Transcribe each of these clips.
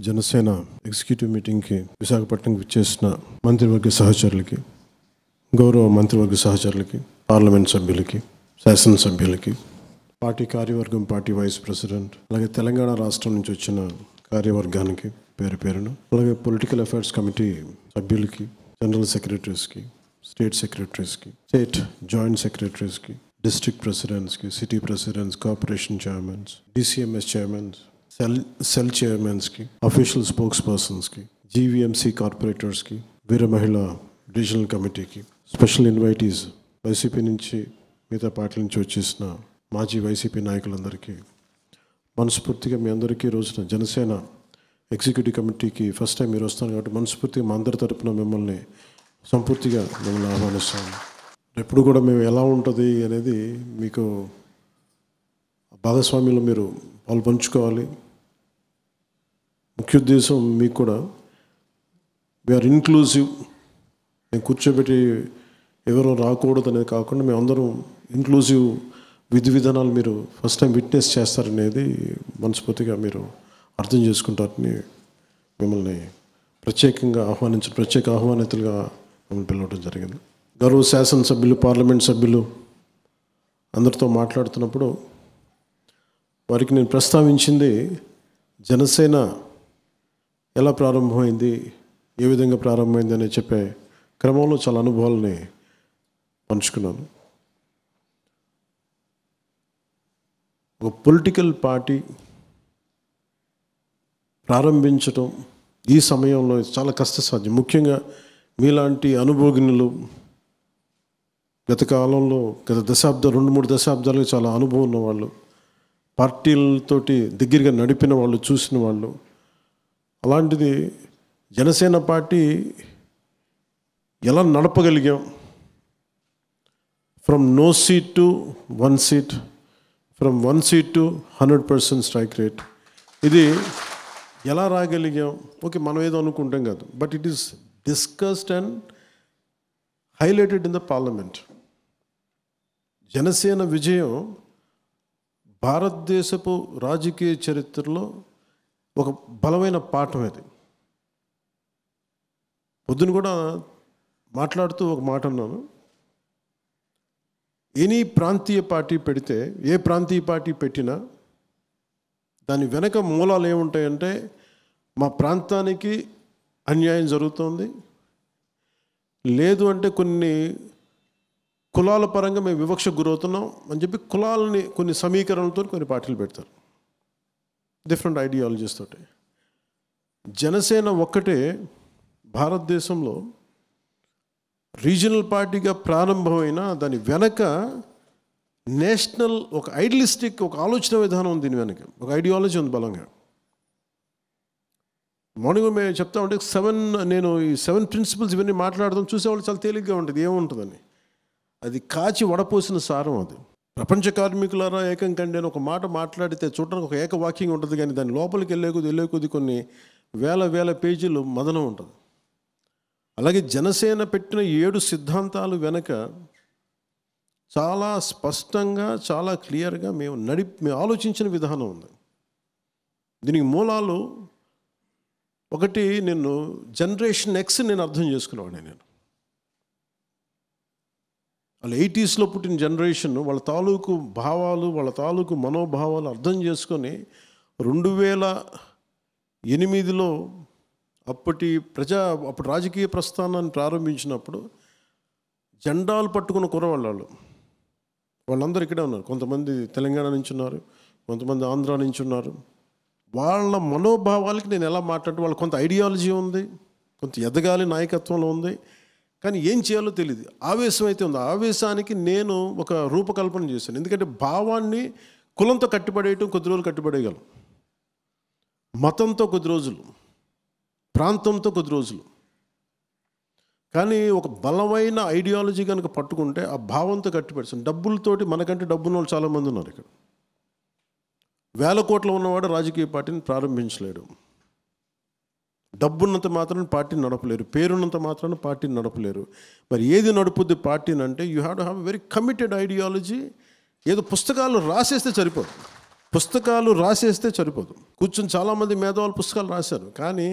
Janasena executive మీటింగ్కి విశాఖపట్నంకి విచ్చేసిన మంత్రివర్గ సహచరులకి, గౌరవ మంత్రివర్గ సహచరులకి, పార్లమెంట్ సభ్యులకి, శాసనసభ్యులకి, పార్టీ కార్యవర్గం, పార్టీ వైస్ ప్రెసిడెంట్, అలాగే తెలంగాణ రాష్ట్రం నుంచి వచ్చిన కార్యవర్గానికి పేరు పేరున, అలాగే పొలిటికల్ అఫైర్స్ కమిటీ సభ్యులకి, జనరల్ సెక్రటరీస్కి, స్టేట్ సెక్రటరీస్కి, స్టేట్ జాయింట్ సెక్రటరీస్కి, డిస్ట్రిక్ట్ ప్రెసిడెంట్స్కి, city presidents, corporation chairmans, DCMS chairmans, cell చైర్మన్స్కి, అఫీషియల్ స్పోక్స్ పర్సన్స్కి, జీవీఎంసీ కార్పొరేటర్స్కి, వీర మహిళా రీజనల్ కమిటీకి, స్పెషల్ ఇన్వైటీస్ వైసీపీ నుంచి, మిగతా పార్టీల నుంచి వచ్చేసిన మాజీ వైసీపీ నాయకులందరికీ మనస్ఫూర్తిగా మీ అందరికీ రోజున జనసేన ఎగ్జిక్యూటివ్ కమిటీకి ఫస్ట్ టైం మీరు వస్తాను కాబట్టి మనస్ఫూర్తిగా మా అందరి తరపున మిమ్మల్ని సంపూర్తిగా మిమ్మల్ని ఆహ్వానిస్తాము. ఎప్పుడు కూడా మేము ఎలా ఉంటుంది అనేది మీకు భాగస్వామ్యంలో మీరు పాలు పంచుకోవాలి. ముఖ్య ఉద్దేశం మీకు కూడా వీఆర్ ఇన్క్లూజివ్. మేము కూర్చోబెట్టి ఎవరో రాకూడదు అనేది కాకుండా మేమందరం ఇన్క్లూజివ్ విధి విధానాలు మీరు ఫస్ట్ టైం విట్నెస్ చేస్తారనేది మనస్ఫూర్తిగా మీరు అర్థం చేసుకుంటారని మిమ్మల్ని ప్రత్యేకంగా ప్రత్యేక ఆహ్వానితులుగా మిమ్మల్ని పిలవడం జరిగింది. గౌరవ శాసనసభ్యులు, పార్లమెంట్ సభ్యులు అందరితో మాట్లాడుతున్నప్పుడు వారికి నేను ప్రస్తావించింది జనసేన ఎలా ప్రారంభమైంది, ఏ విధంగా ప్రారంభమైంది అని చెప్పే క్రమంలో చాలా అనుభవాలని పంచుకున్నాను. ఒక పొలిటికల్ పార్టీ ప్రారంభించటం ఈ సమయంలో చాలా కష్టసాధ్యం. ముఖ్యంగా మీలాంటి అనుభవజ్ఞులు గత కాలంలో గత 2-3 దశాబ్దాలుగా చాలా అనుభవం ఉన్నవాళ్ళు, పార్టీలతోటి దగ్గరగా నడిపిన వాళ్ళు, చూసిన వాళ్ళు. అలాంటిది జనసేన పార్టీ ఎలా నడపగలిగాం, from no seat to 1 seat, from 1 seat to 100% strike rate, ఇది ఎలా రాగలిగాం? ఓకే, మనం ఏదో అనుకుంటాం కాదు, but it is discussed and highlighted in the parliament. Janasena విజయం భారతదేశపు రాజకీయ చరిత్రలో ఒక బలమైన పాఠం అది. పొద్దున కూడా మాట్లాడుతూ ఒక మాట అన్నాను, ఎనీ ప్రాంతీయ పార్టీ పెడితే, ఏ ప్రాంతీయ పార్టీ పెట్టినా దాని వెనక మూలాలు ఏముంటాయంటే, మా ప్రాంతానికి అన్యాయం జరుగుతోంది, లేదు అంటే కొన్ని కులాల పరంగా మేము వివక్షకు గురవుతున్నాం అని చెప్పి కులాలని కొన్ని సమీకరణలతో కొన్ని పార్టీలు పెడతారు, డిఫరెంట్ ఐడియాలజీస్ తోటి. జనసేన ఒక్కటే భారతదేశంలో రీజనల్ పార్టీగా ప్రారంభమైన దాని వెనక నేషనల్ ఒక ఐడియలిస్టిక్ ఒక ఆలోచన విధానం ఉంది, దీని వెనక ఒక ఐడియాలజీ ఉంది బలంగా. మార్నింగ్ మేము చెప్తా ఉంటే నేను ఈ 7 ప్రిన్సిపల్స్ ఇవన్నీ మాట్లాడదాం, చూసేవాళ్ళు చాలా తేలిగ్గా ఉంటుంది ఏముంటుందని. అది కాచి వడపోసిన సారం అది. ప్రపంచ కార్మికులారా ఏకం కండి అని ఒక మాట మాట్లాడితే చూడడానికి ఒక ఏకవాక్యంగా ఉంటుంది, కానీ దాని లోపలికి వెళ్ళే కొద్ది కొన్ని వేల పేజీలు మదనం ఉంటుంది. అలాగే జనసేన పెట్టిన 7 సిద్ధాంతాలు వెనక చాలా స్పష్టంగా, చాలా క్లియర్గా మేము ఆలోచించిన విధానం ఉంది. దీనికి మూలాలు ఒకటి, నేను జనరేషన్ ఎక్స్ నేను అర్థం చేసుకునేవాడిని. నేను వాళ్ళ 80sలో పుట్టిన జనరేషన్, వాళ్ళ తాలూకు భావాలు, వాళ్ళ తాలూకు మనోభావాలు అర్థం చేసుకొని 2008లో అప్పుడు రాజకీయ ప్రస్థానాన్ని ప్రారంభించినప్పుడు జెండాలు పట్టుకున్న కుర్రవాళ్ళు వాళ్ళందరూ ఇక్కడే ఉన్నారు. కొంతమంది తెలంగాణ నుంచి ఉన్నారు, కొంతమంది ఆంధ్ర నుంచి ఉన్నారు. వాళ్ళ మనోభావాలకి నేను ఎలా మాట్లాడుతూ, వాళ్ళకి కొంత ఐడియాలజీ ఉంది, కొంత ఎదగాలి నాయకత్వంలో ఉంది, కానీ ఏం చేయాలో తెలియదు. ఆవేశం అయితే ఉంది. ఆవేశానికి నేను ఒక రూపకల్పన చేశాను. ఎందుకంటే భావాన్ని కులంతో కట్టిపడేయటం కొద్ది రోజులు కట్టిపడేయగలం, మతంతో కొద్ది రోజులు, ప్రాంతంతో కొద్ది రోజులు, కానీ ఒక బలమైన ఐడియాలజీ కనుక పట్టుకుంటే ఆ భావంతో కట్టిపెడతాం. డబ్బులతోటి మనకంటే డబ్బున్న వాళ్ళు చాలామంది ఉన్నారు ఇక్కడ. 1000 కోట్లు ఉన్నవాడు రాజకీయ పార్టీని ప్రారంభించలేడు. డబ్బున్నంత మాత్రాన్ని పార్టీని నడపలేరు, పేరున్నంత మాత్రాన్ని పార్టీని నడపలేరు. మరి ఏది నడుపుద్ది పార్టీని అంటే, you have to have very committed ideology. ఏదో పుస్తకాలు రాసేస్తే సరిపోదు. పుస్తకాలు రాసేస్తే సరిపోదు. కూర్చొని చాలామంది మేధావులు పుస్తకాలు రాశారు, కానీ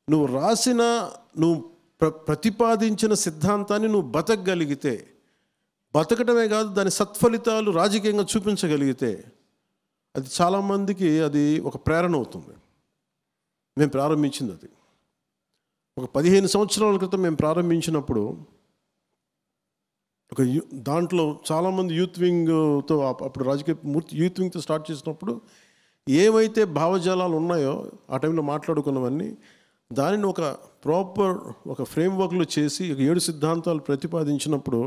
నువ్వు నువ్వు ప్రతిపాదించిన సిద్ధాంతాన్ని నువ్వు బతకగలిగితే, బతకడమే కాదు దాని సత్ఫలితాలు రాజకీయంగా చూపించగలిగితే అది చాలామందికి అది ఒక ప్రేరణ అవుతుంది. మేము ప్రారంభించింది అది ఒక 15 సంవత్సరాల క్రితం మేము ప్రారంభించినప్పుడు దాంట్లో చాలామంది యూత్ వింగ్తో, అప్పుడు రాజకీయ యూత్ వింగ్తో స్టార్ట్ చేసినప్పుడు ఏవైతే భావజాలాలు ఉన్నాయో ఆ టైంలో మాట్లాడుకున్నవన్నీ దానిని ఒక ఫ్రేమ్వర్క్లో చేసి 7 సిద్ధాంతాలు ప్రతిపాదించినప్పుడు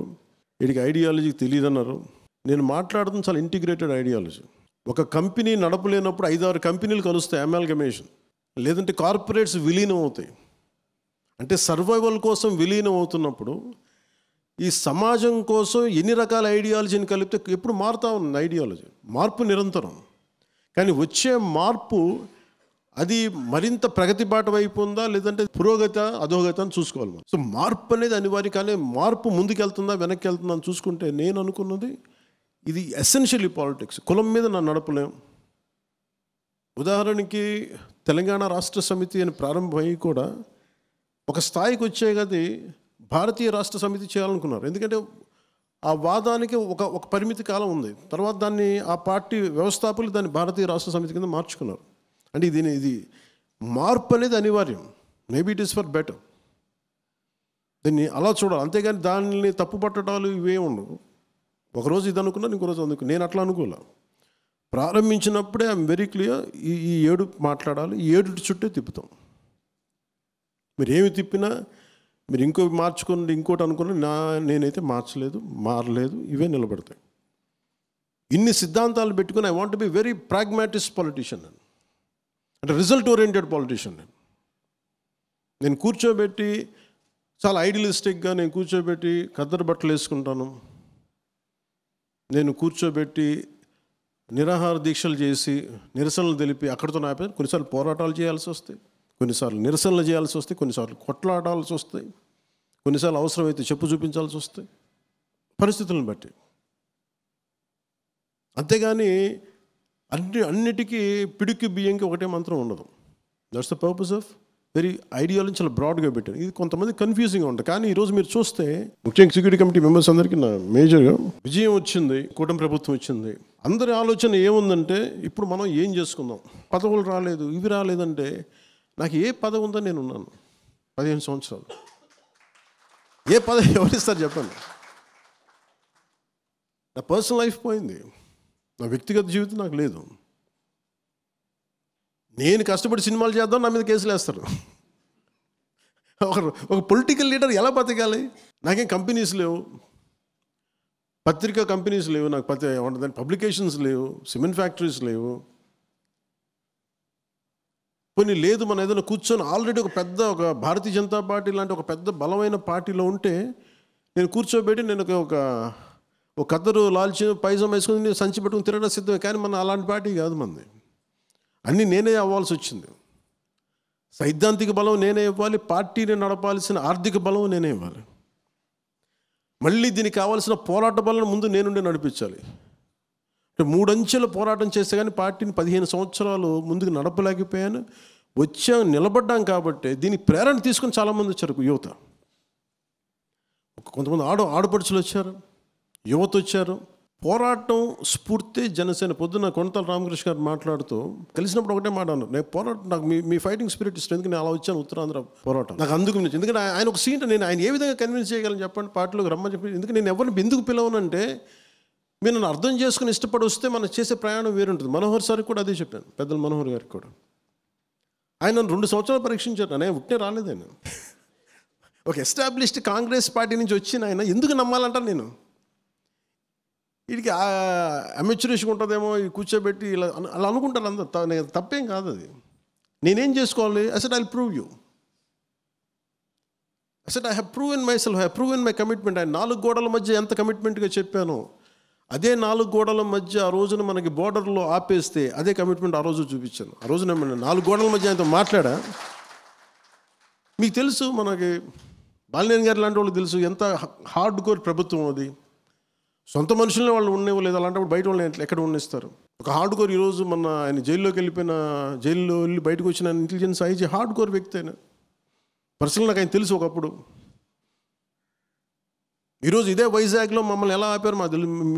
వీడికి ఐడియాలజీ తెలియదన్నారు. నేను మాట్లాడుతున్న చాలా ఇంటిగ్రేటెడ్ ఐడియాలజీ. ఒక కంపెనీ నడపలేనప్పుడు 5-6 కంపెనీలు కలుస్తాయి, అమాల్గమేషన్. లేదంటే కార్పొరేట్స్ విలీనం అవుతాయి. అంటే సర్వైవల్ కోసం విలీనం అవుతున్నప్పుడు ఈ సమాజం కోసం ఎన్ని రకాల ఐడియాలజీని కలిపితే ఎప్పుడు మారుతూ ఉంది ఐడియాలజీ. మార్పు నిరంతరం, కానీ వచ్చే మార్పు అది మరింత ప్రగతి బాట వైపు ఉందా లేదంటే పురోగతి అధోగతి అని చూసుకోవాలి మనం. సో మార్పు అనేది అనివార్యం, కానీ మార్పు ముందుకు వెళ్తుందా వెనక్కి వెళ్తుందా అని చూసుకుంటే నేను అనుకున్నది ఇది ఎసెన్షియల్లీ పాలిటిక్స్. కులం మీద నన్ను నడపలేం. ఉదాహరణకి తెలంగాణ రాష్ట్ర సమితి అని ప్రారంభమై కూడా ఒక స్థాయికి వచ్చే గది భారతీయ రాష్ట్ర సమితి చేయాలనుకున్నారు. ఎందుకంటే ఆ వాదానికి ఒక పరిమితి కాలం ఉంది. తర్వాత దాన్ని ఆ పార్టీ వ్యవస్థాపకులు దాన్ని భారతీయ రాష్ట్ర సమితి కింద మార్చుకున్నారు. అంటే ఇది మార్పు అనేది అనివార్యం. Maybe it is for better. దీన్ని అలా చూడాలి, అంతేగాని దాన్ని తప్పు పట్టడాలు ఇవే ఉండవు. ఒకరోజు ఇది అనుకున్నాను, ఇంకో రోజు అనుకున్నాను. నేను అట్లా అనుకోలే. ప్రారంభించినప్పుడే ఐఎమ్ వెరీ క్లియర్, ఈ 7 మాట్లాడాలి, ఈ 7 చుట్టే తిప్పుతాం. మీరు ఏమి తిప్పినా, మీరు మార్చుకోండి, ఇంకోటి అనుకున్నా, నేనైతే మారలేదు, ఇవే నిలబడతాయి. ఇన్ని సిద్ధాంతాలు పెట్టుకుని I want to be very pragmatist politician, అంటే రిజల్ట్ ఓరియంటెడ్ పొలిటీషియన్. నేను కూర్చోబెట్టి చాలా ఐడియలిస్టిక్గా నేను కూర్చోబెట్టి ఖద్దరు బట్టలు వేసుకుంటాను, నేను కూర్చోబెట్టి నిరాహార దీక్షలు చేసి నిరసనలు తెలిపి అక్కడితో ఆపే. కొన్నిసార్లు పోరాటాలు చేయాల్సి వస్తాయి, కొన్నిసార్లు నిరసనలు చేయాల్సి వస్తాయి, కొన్నిసార్లు కొట్లాడాల్సి వస్తాయి, కొన్నిసార్లు అవసరమైతే చెప్పు చూపించాల్సి వస్తాయి పరిస్థితులను బట్టి. అంతేగాని అన్నిటికీ పిడికి బియ్యంకి ఒకటే మంత్రం ఉండదు. That's the purpose of very ideology చాలా బ్రాడ్గా పెట్టాను. ఇది కొంతమంది కన్ఫ్యూజింగ్గా ఉంటుంది. కానీ ఈరోజు మీరు చూస్తే ముఖ్యంగా ఎగ్జిక్యూటివ్ కమిటీ మెంబర్స్ అందరికీ నా మేజర్గా విజయం వచ్చింది, కూటమి ప్రభుత్వం వచ్చింది. అందరి ఆలోచన ఏముందంటే ఇప్పుడు మనం ఏం చేసుకుందాం, పదవులు రాలేదు, ఇవి రాలేదంటే నాకు ఏ పదవి ఉందని నేను ఉన్నాను 15 సంవత్సరాలు. ఏ పదవి ఎవరిస్తారు చెప్పండి? నా పర్సనల్ లైఫ్ పోయింది, నా వ్యక్తిగత జీవితం నాకు లేదు. నేను కష్టపడి సినిమాలు చేద్దాం, నా మీద కేసులు వేస్తారు. ఒక పొలిటికల్ లీడర్ ఎలా బతకాలి? నాకేం కంపెనీస్ లేవు, పత్రికా కంపెనీస్ లేవు, నాకు పబ్లికేషన్స్ లేవు, సిమెంట్ ఫ్యాక్టరీస్ లేవు. కొన్ని లేదు, మనం ఏదైనా కూర్చొని ఆల్రెడీ ఒక భారతీయ జనతా పార్టీ లాంటి ఒక పెద్ద బలమైన పార్టీలో ఉంటే నేను కూర్చోబెట్టి నేను ఒక కద్దరు లాల్చి పైజం వేసుకుని నేను సంచి పెట్టుకుని తిరగడం సిద్ధమే. కానీ మన అలాంటి పార్టీ కాదు మనది. అన్నీ నేనే అవ్వాల్సి వచ్చింది. సైద్ధాంతిక బలం నేనే ఇవ్వాలి, పార్టీని నడపాల్సిన ఆర్థిక బలం నేనే ఇవ్వాలి, మళ్ళీ దీనికి కావాల్సిన పోరాట బలం ముందు నేనుండే నడిపించాలి. అంటే 3 అంచెల పోరాటం చేస్తే కానీ పార్టీని 15 సంవత్సరాలు ముందుకు నడపలేకపోయాను. నిలబడ్డాం కాబట్టి దీనికి ప్రేరణ తీసుకొని చాలామంది వచ్చారు. యువత, కొంతమంది ఆడపడుచులు వచ్చారు, యువత వచ్చారు. పోరాటం స్ఫూర్తి జనసేన. పొద్దున్న కొండతల రామకృష్ణ గారు మాట్లాడుతూ కలిసినప్పుడు ఒకటే మాట అన్నారు, నేను పోరాటం, నాకు మీ ఫైటింగ్ స్పిరిట్ ఇష్టం, ఎందుకు నేను అలా వచ్చాను ఉత్తరాంధ్ర పోరాటం నాకు అందుకు. ఎందుకంటే ఆయన ఒక సీట్, నేను ఆయన ఏ విధంగా కన్విన్స్ చేయగలను చెప్పండి పార్టీలోకి రమ్మని చెప్పి. ఎందుకంటే నేను ఎవరిని ఎందుకు పిలవనంటే మీరు నన్ను అర్థం చేసుకుని ఇష్టపడి వస్తే మనం చేసే ప్రయాణం వేరుంటుంది. మనోహర్ సార్కి కూడా అదే చెప్పాను, పెద్దలు మనోహర్ గారికి కూడా. ఆయన నన్ను 2 సంవత్సరాలు పరీక్షించారు. నేను ఉట్టే రాలేదు. ఆయన ఒక ఎస్టాబ్లిష్డ్ కాంగ్రెస్ పార్టీ నుంచి వచ్చిన ఆయన ఎందుకు నమ్మాలంటాను నేను? వీడికి అమెచ్యూరిష్గా ఉంటుందేమో, కూర్చోబెట్టి ఇలా అలా అనుకుంటారు అందరు. తప్పేం కాదు అది. నేనేం చేసుకోవాలి? I said I will prove you. I said I have proven my self, I have proven my commitment. ఆయన 4 గోడల మధ్య ఎంత కమిట్మెంట్గా చెప్పానో అదే 4 గోడల మధ్య ఆ రోజున మనకి బోర్డర్లో ఆపేస్తే అదే కమిట్మెంట్ ఆ రోజు చూపించాను. ఆ రోజున 4 గోడల మధ్య ఆయనతో మాట్లాడా. మీకు తెలుసు, మనకి బాలినేని గారు లాంటి వాళ్ళు తెలుసు ఎంత హార్డ్ కోర్ ప్రభుత్వం అది. సొంత మనుషులనే వాళ్ళు ఉండేవాళ్ళు లేదు. అలాంటప్పుడు బయట వాళ్ళని ఎక్కడ ఉండేస్తారు? ఒక హార్డ్ కోర్ ఈరోజు మన ఆయన జైల్లో వెళ్ళి బయటకు వచ్చిన ఇంటెలిజెన్స్ ఐజీ హార్డ్ కోర్ వ్యక్తి ఆయన. పర్సనల్ నాకు ఆయన తెలుసు ఒకప్పుడు. ఈరోజు ఇదే వైజాగ్లో మమ్మల్ని ఎలా ఆపారు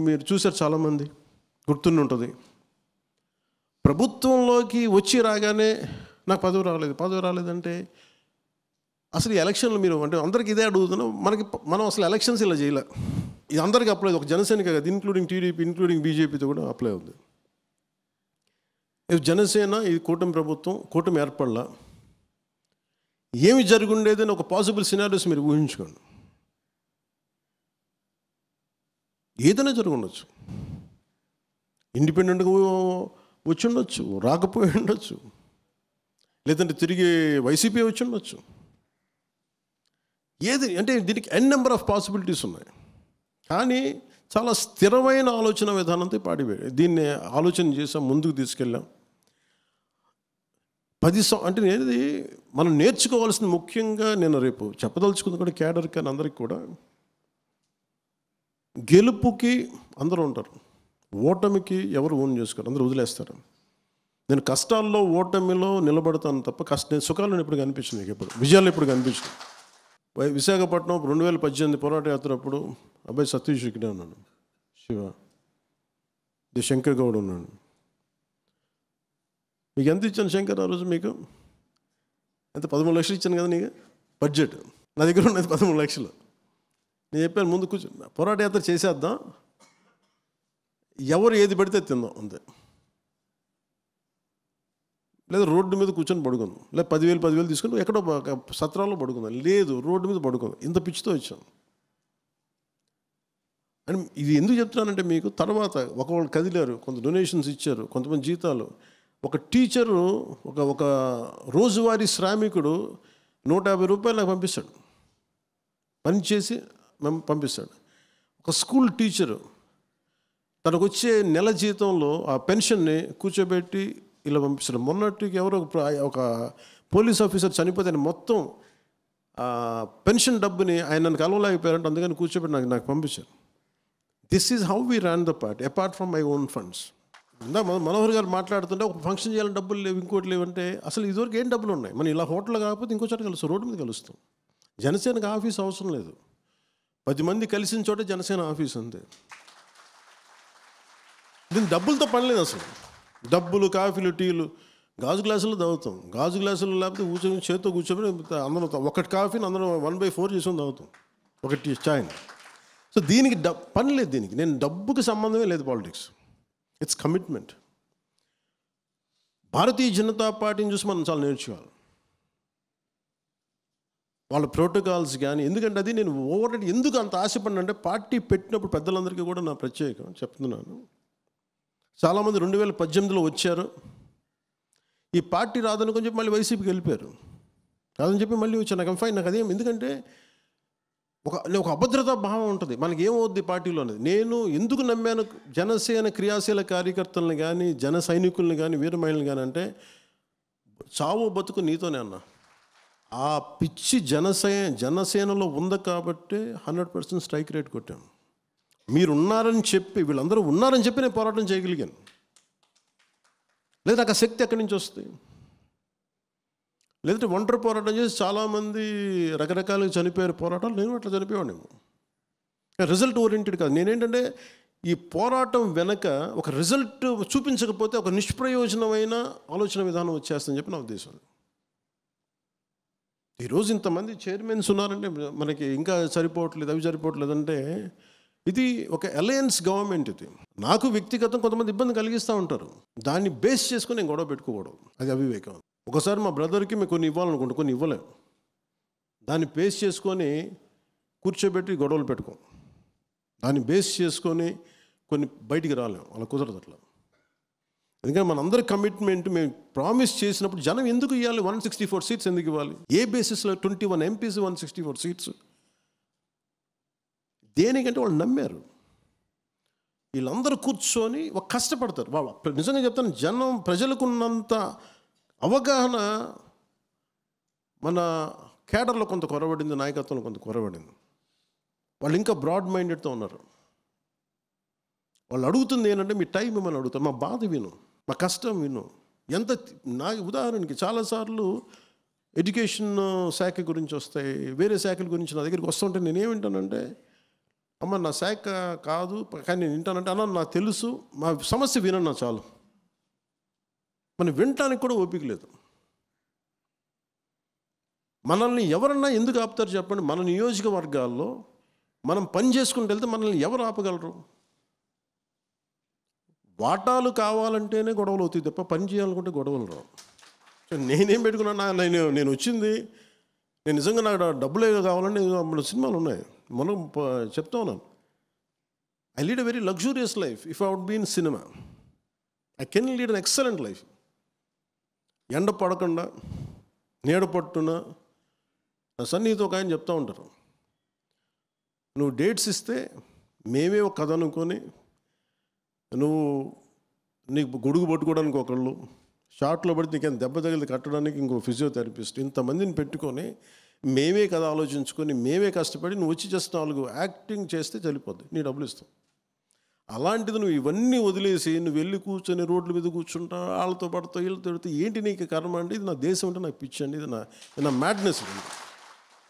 మీరు చూశారు, చాలామంది గుర్తుండి ఉంటుంది. ప్రభుత్వంలోకి వచ్చి రాగానే నాకు పదవి రాలేదంటే అసలు ఈ ఎలక్షన్లు మీరు అంటే అందరికీ ఇదే అడుగుతున్నాం. మనం అసలు ఎలక్షన్స్ ఇలా చేయలే. ఇది అందరికీ అప్లై, ఒక జనసేనకి కదా, ఇంక్లూడింగ్ టీడీపీ, ఇంక్లూడింగ్ బీజేపీతో కూడా అప్లై అవుతుంది. ఇది జనసేన, ఇది కూటమి ప్రభుత్వం, కూటమి ఏర్పడలా. ఏమి జరుగుండేదని ఒక పాసిబుల్ సినారియోస్ మీరు ఊహించుకోండి. ఏదైనా జరుగుండొచ్చు. ఇండిపెండెంట్గా వచ్చి ఉండొచ్చు, రాకపోయి ఉండొచ్చు, లేదంటే తిరిగి వైసీపీ వచ్చి ఉండొచ్చు. ఏది అంటే దీనికి ఎన్ నెంబర్ ఆఫ్ పాసిబిలిటీస్ ఉన్నాయి. కానీ చాలా స్థిరమైన ఆలోచన విధానంతో దీన్ని ఆలోచన చేసాం, ముందుకు తీసుకెళ్ళాం. అంటే ఏది మనం నేర్చుకోవాల్సింది ముఖ్యంగా నేను రేపు చెప్పదలుచుకుంది కూడా క్యాడర్ కానీ అందరికి కూడా, గెలుపుకి అందరూ ఉంటారు, ఓటమికి ఎవరు ఓన్ చేసుకోరు, అందరూ వదిలేస్తారు. నేను కష్టాల్లో ఓటమిలో నిలబడతాను తప్ప నేను సుఖాలను ఎప్పుడు కనిపించింది, ఎప్పుడు విజయాలు ఎప్పుడు కనిపించింది. విశాఖపట్నం 2018 పోరాట యాత్ర అప్పుడు అబ్బాయి సతీష్ ఇక్కడే ఉన్నాను, శివ శంకర్ గౌడ్ ఉన్నాను. మీకు ఎంత ఇచ్చాను శంకర్ ఆ రోజు? మీకు ఎంత? 13 లక్షలు ఇచ్చాను కదా నీకు బడ్జెట్. నా దగ్గర ఉన్నది 13 లక్షలు. నేను చెప్పాను ముందు కూర్చొని పోరాట యాత్ర చేసేద్దాం, ఎవరు ఏది పెడితే తిందాం అంతే, లేదా రోడ్డు మీద కూర్చొని పడుకుందాం, లేదా 10,000 తీసుకొని ఎక్కడో సత్రాల్లో పడుకుందాం, లేదు రోడ్డు మీద పడుకుందాం. ఇంత పిచ్చితో వచ్చాం. అని ఇది ఎందుకు చెప్తున్నానంటే మీకు తర్వాత ఒకళ్ళు కదిలారు, కొంత డొనేషన్స్ ఇచ్చారు, కొంతమంది జీతాలు. ఒక టీచరు ఒక రోజువారీ శ్రామికుడు 150 రూపాయలు నాకు పంపిస్తాడు, పని చేసి పంపిస్తాడు. ఒక స్కూల్ టీచరు తనకు వచ్చే నెల జీతంలో ఆ పెన్షన్ని కూర్చోబెట్టి ఇలా పంపిస్తాడు. మొన్నటికి ఎవరో ఒక పోలీస్ ఆఫీసర్ చనిపోతే మొత్తం పెన్షన్ డబ్బుని ఆయన నన్ను కలవలేకపోయారంటే అందుకని కూర్చోబెట్టి నాకు పంపించారు. This is how we run the party apart from my own funds. Manohar గారు మాట్లాడుతుంటే ఒక ఫంక్షన్ చేయాలని డబ్బులు లేవు, ఇంకోటి లేవంటే అసలు ఇదివరకు ఏం డబ్బులు ఉన్నాయి? మనం ఇలా హోటల్లో కాకపోతే ఇంకో చోట కలుస్తాం, రోడ్డు మీద కలుస్తాం. జనసేనకు ఆఫీస్ అవసరం లేదు, 10 మంది కలిసిన చోటే జనసేన ఆఫీస్ అంతే. దీని డబ్బులతో పని లేదు అసలు. డబ్బులు, కాఫీలు, టీలు గాజు గ్లాసులు తాగుతాం. గాజు గ్లాసులు లేకపోతే కూర్చొని చేతితో కూర్చొని అందరం ఒకటి కాఫీని అందరం 1/4 చేసుకొని తాగుతాం, ఒకటి చాయ్ని. సో దీనికి పని లేదు. దీనికి నేను డబ్బుకి సంబంధమే లేదు. Politics it's commitment. Bharatiya Janata పార్టీని చూసి మనం చాలా నేర్చుకోవాలి, వాళ్ళ ప్రోటోకాల్స్ కానీ. ఎందుకంటే అది నేను ఎందుకు అంత ఆశపడినంటే పార్టీ పెట్టినప్పుడు పెద్దలందరికీ కూడా నా ప్రత్యేకం చెప్తున్నాను. చాలామంది 2018లో వచ్చారు, ఈ పార్టీ రాదని కొంచెం మళ్ళీ వైసీపీకి వెళ్ళిపోయారు, రాదని చెప్పి మళ్ళీ వచ్చాను. నాకు ఫైన్, నాకు అదేం, ఎందుకంటే ఒక అభద్రతా భావం ఉంటుంది. మనకి ఏమవుద్ది పార్టీలో అనేది. నేను ఎందుకు నమ్మాను జనసేన క్రియాశీల కార్యకర్తలను కానీ, జన సైనికుల్ని కానీ, వీరమహిళని కానీ అంటే చావు బతుకు నీతోనే అన్న. ఆ పిచ్చి జనసేనలో ఉంది కాబట్టి 100% స్ట్రైక్ రేట్ కొట్టాను. మీరు ఉన్నారని చెప్పి, వీళ్ళందరూ ఉన్నారని చెప్పి నేను పోరాటం చేయగలిగాను. లేదా నాకు ఆ శక్తి ఎక్కడి నుంచి వస్తుంది? లేదంటే ఒంటరి పోరాటం చేసి చాలామంది రకరకాలుగా చనిపోయారు పోరాటాలు, నేను అట్లా చనిపోయానేమో. రిజల్ట్ ఓరియంటెడ్ కాదు. నేనేంటంటే ఈ పోరాటం వెనక ఒక రిజల్ట్ చూపించకపోతే ఒక నిష్ప్రయోజనమైన ఆలోచన విధానం వచ్చేస్తుందని చెప్పి నా ఉద్దేశం. ఈరోజు ఇంతమంది చైర్మన్స్ ఉన్నారంటే మనకి ఇంకా సరిపోవట్లేదు, అవి సరిపోవట్లేదు అంటే ఇది ఒక అలయన్స్ గవర్నమెంట్. ఇది నాకు వ్యక్తిగతం కొంతమంది ఇబ్బంది కలిగిస్తూ ఉంటారు, దాన్ని బేస్ చేసుకొని నేను గొడవ పెట్టుకోకూడదు, అది అవివేకం. ఒకసారి మా బ్రదర్కి మేము కొన్ని ఇవ్వాలనుకుంటాం, కొన్ని ఇవ్వలేం, దాన్ని బేస్ చేసుకొని కూర్చోబెట్టి గొడవలు పెట్టుకోం, దాన్ని బేస్ చేసుకొని కొన్ని బయటికి రాలేం, అలా కుదరదు అట్లా. ఎందుకంటే మనందరి కమిట్మెంట్ మేము ప్రామిస్ చేసినప్పుడు జనం ఎందుకు ఇవ్వాలి? 164 సీట్స్ ఎందుకు ఇవ్వాలి? ఏ బేసిస్లో 21 ఎంపీస్ 164 సీట్స్? దేనికంటే వాళ్ళు నమ్మారు. వీళ్ళందరూ కూర్చొని ఒక కష్టపడతారు. వాళ్ళు నిజంగా చెప్తాను, ప్రజలకున్నంత అవగాహన మన కేడర్లో కొంత కొరబడింది, నాయకత్వంలో కొంత కొరబడింది. వాళ్ళు ఇంకా బ్రాడ్ మైండెడ్తో ఉన్నారు. వాళ్ళు అడుగుతుంది ఏంటంటే మీ టైం మిమ్మల్ని అడుగుతారు, మా బాధ విను, మా కష్టం విను. ఎంత నా ఉదాహరణకి చాలాసార్లు ఎడ్యుకేషన్ శాఖ గురించి వస్తాయి, వేరే శాఖల గురించి నా దగ్గరికి వస్తుంటే నేనేమింటానంటే, అమ్మ నా శాఖ కాదు కానీ నేను వింటానంటే, అన్న నాకు తెలుసు, మా సమస్య వినన్నా చాలు. మనం వినటానికి కూడా ఓపిక లేదు. మనల్ని ఎవరన్నా ఎందుకు ఆపుతారు చెప్పండి? మన నియోజకవర్గాల్లో మనం పని చేసుకుంటూ వెళ్తే మనల్ని ఎవరు ఆపగలరు? వాటాలు కావాలంటేనే గొడవలు అవుతాయి తప్ప పని చేయాలనుకుంటే గొడవలు రావు. నేనేం పెట్టుకున్నా, నేను వచ్చింది, నేను నిజంగా నాకు డబ్బులే కావాలంటే మన సినిమాలు ఉన్నాయి, మనం చెప్తా ఉన్నాను. I lead a very luxurious life if I would be in cinema. I can lead an excellent life. ఎండ పడకుండా నీడ పట్టున సన్నిహితో ఒక ఆయన చెప్తూ ఉంటారు, నువ్వు డేట్స్ ఇస్తే మేమే ఒక కథ అనుకొని, నువ్వు నీకు గొడుగు పట్టుకోవడానికి ఒకళ్ళు, షార్ట్లో పడితే నీకేం దెబ్బ తగిలితే కట్టడానికి ఇంకో ఫిజియోథెరపిస్ట్, ఇంతమందిని పెట్టుకొని మేమే కథ ఆలోచించుకొని మేమే కష్టపడి నువ్వు వచ్చి జస్ట్ 4 యాక్టింగ్ చేస్తే చనిపోద్ది, నీ డబ్బులు ఇస్తాం. అలాంటిది నువ్వు ఇవన్నీ వదిలేసి నువ్వు వెళ్ళి కూర్చొని రోడ్ల మీద కూర్చుంటా, వాళ్ళతో పడతావు వీళ్ళతో పెడతావు, ఏంటి నీకు కర్మ అండి? ఇది నా దేశం అంటే నాకు పిచ్చి అండి, ఇది నా మ్యాడ్నెస్.